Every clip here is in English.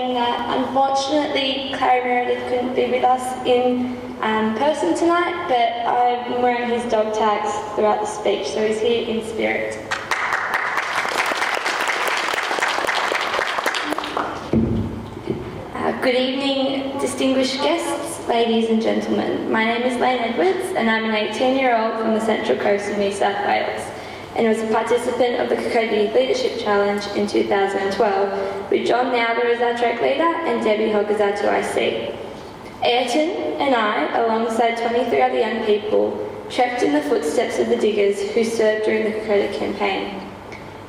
saying that unfortunately Clary Meredith couldn't be with us in person tonight, but I'm wearing his dog tags throughout the speech, so he's here in spirit. Good evening, distinguished guests, ladies and gentlemen. My name is Laine and I'm an 18-year-old from the Central Coast of New South Wales and was a participant of the Kokoda Youth Leadership Challenge in 2012 with John Nowder as our track leader and Debbie Hogg as our 2IC. Ayrton and I, alongside 23 other young people, trekked in the footsteps of the diggers who served during the Kokoda campaign.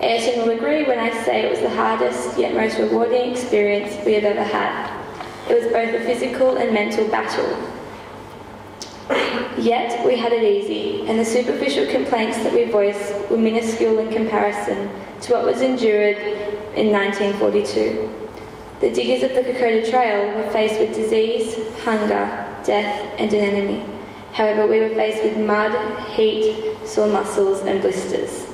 Ayrton will agree when I say it was the hardest yet most rewarding experience we have ever had. It was both a physical and mental battle. Yet we had it easy, and the superficial complaints that we voiced were minuscule in comparison to what was endured in 1942. The diggers of the Kokoda Trail were faced with disease, hunger, death, and an enemy. However, we were faced with mud, heat, sore muscles, and blisters.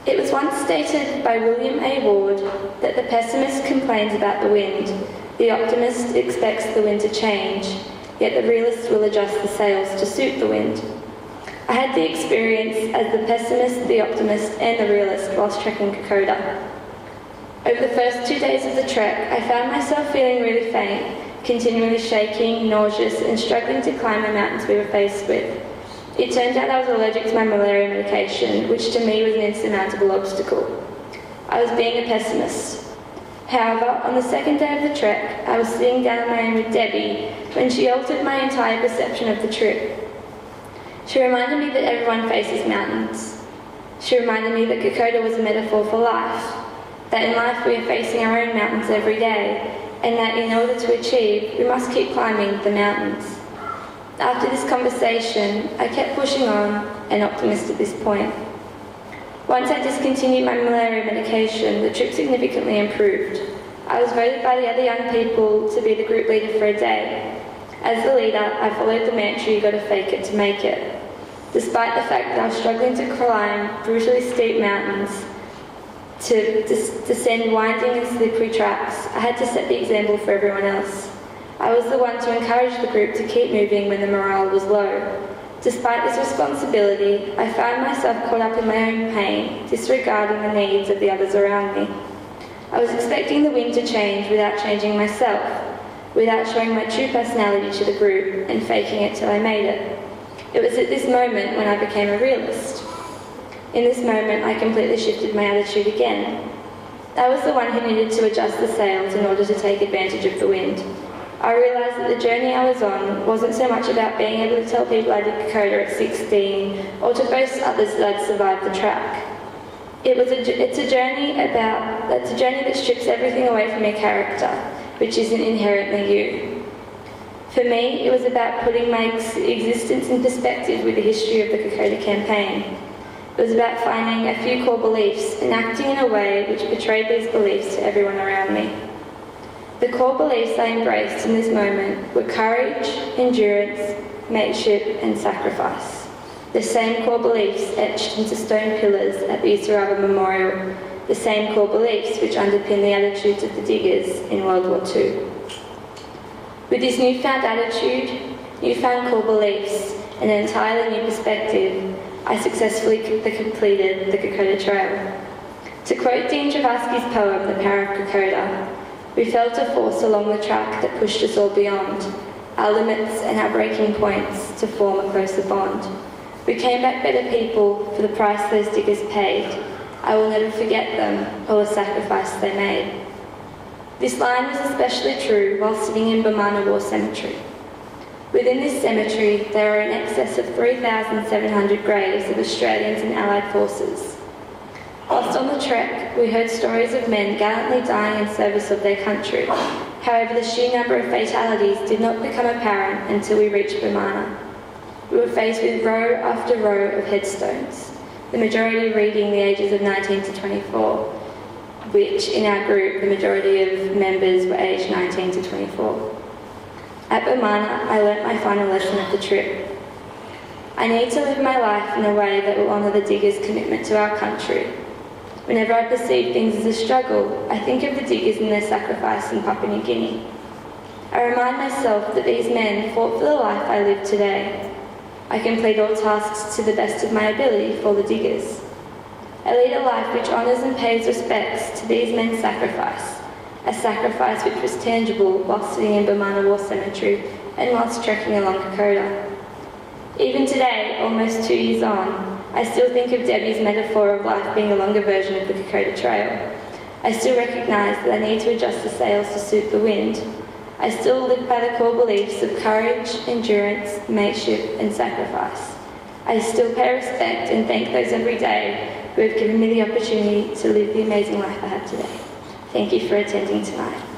It was once stated by William A. Ward that the pessimist complains about the wind, the optimist expects the wind to change, yet the realist will adjust the sails to suit the wind. I had the experience as the pessimist, the optimist, and the realist whilst trekking Kokoda. Over the first 2 days of the trek, I found myself feeling really faint, continually shaking, nauseous, and struggling to climb the mountains we were faced with. It turned out I was allergic to my malaria medication, which to me was an insurmountable obstacle. I was being a pessimist. However, on the second day of the trek, I was sitting down on my own with Debbie when she altered my entire perception of the trip. She reminded me that everyone faces mountains. She reminded me that Kokoda was a metaphor for life, that in life we are facing our own mountains every day, and that in order to achieve, we must keep climbing the mountains. After this conversation, I kept pushing on, an optimist at this point. Once I discontinued my malaria medication, the trip significantly improved. I was voted by the other young people to be the group leader for a day. As the leader, I followed the mantra, "You gotta fake it to make it." Despite the fact that I was struggling to climb brutally steep mountains, to descend winding and slippery tracks, I had to set the example for everyone else. I was the one to encourage the group to keep moving when the morale was low. Despite this responsibility, I found myself caught up in my own pain, disregarding the needs of the others around me. I was expecting the wind to change without changing myself, without showing my true personality to the group and faking it till I made it. It was at this moment when I became a realist. In this moment, I completely shifted my attitude again. I was the one who needed to adjust the sails in order to take advantage of the wind. I realised that the journey I was on wasn't so much about being able to tell people I did Kokoda at 16 or to boast others that I'd survived the track. It's a journey that strips everything away from your character, which isn't inherently you. For me, it was about putting my existence in perspective with the history of the Kokoda campaign. It was about finding a few core beliefs and acting in a way which portrayed these beliefs to everyone around me. The core beliefs I embraced in this moment were courage, endurance, mateship, and sacrifice. The same core beliefs etched into stone pillars at the Isaraba Memorial, the same core beliefs which underpin the attitudes of the diggers in World War II. With this newfound attitude, newfound core beliefs, and an entirely new perspective, I successfully completed the Kokoda Trail. To quote Dean Travasky's poem, The Power of Kokoda, "We felt a force along the track that pushed us all beyond our limits and our breaking points to form a closer bond. We came back better people for the price those diggers paid. I will never forget them or the sacrifice they made." This line was especially true while sitting in Bamana War Cemetery. Within this cemetery, there are in excess of 3,700 graves of Australians and Allied forces. Whilst on the trek, we heard stories of men gallantly dying in service of their country. However, the sheer number of fatalities did not become apparent until we reached Bamana. We were faced with row after row of headstones, the majority reading the ages of 19 to 24, which in our group, the majority of members were aged 19 to 24. At Bamana, I learnt my final lesson of the trip. I need to live my life in a way that will honour the diggers' commitment to our country. Whenever I perceive things as a struggle, I think of the diggers and their sacrifice in Papua New Guinea. I remind myself that these men fought for the life I live today. I complete all tasks to the best of my ability for the diggers. I lead a life which honours and pays respects to these men's sacrifice, a sacrifice which was tangible whilst sitting in Bamana War Cemetery and whilst trekking along Kokoda. Even today, almost 2 years on, I still think of Debbie's metaphor of life being a longer version of the Kokoda Trail. I still recognise that I need to adjust the sails to suit the wind. I still live by the core beliefs of courage, endurance, mateship and sacrifice. I still pay respect and thank those every day who have given me the opportunity to live the amazing life I have today. Thank you for attending tonight.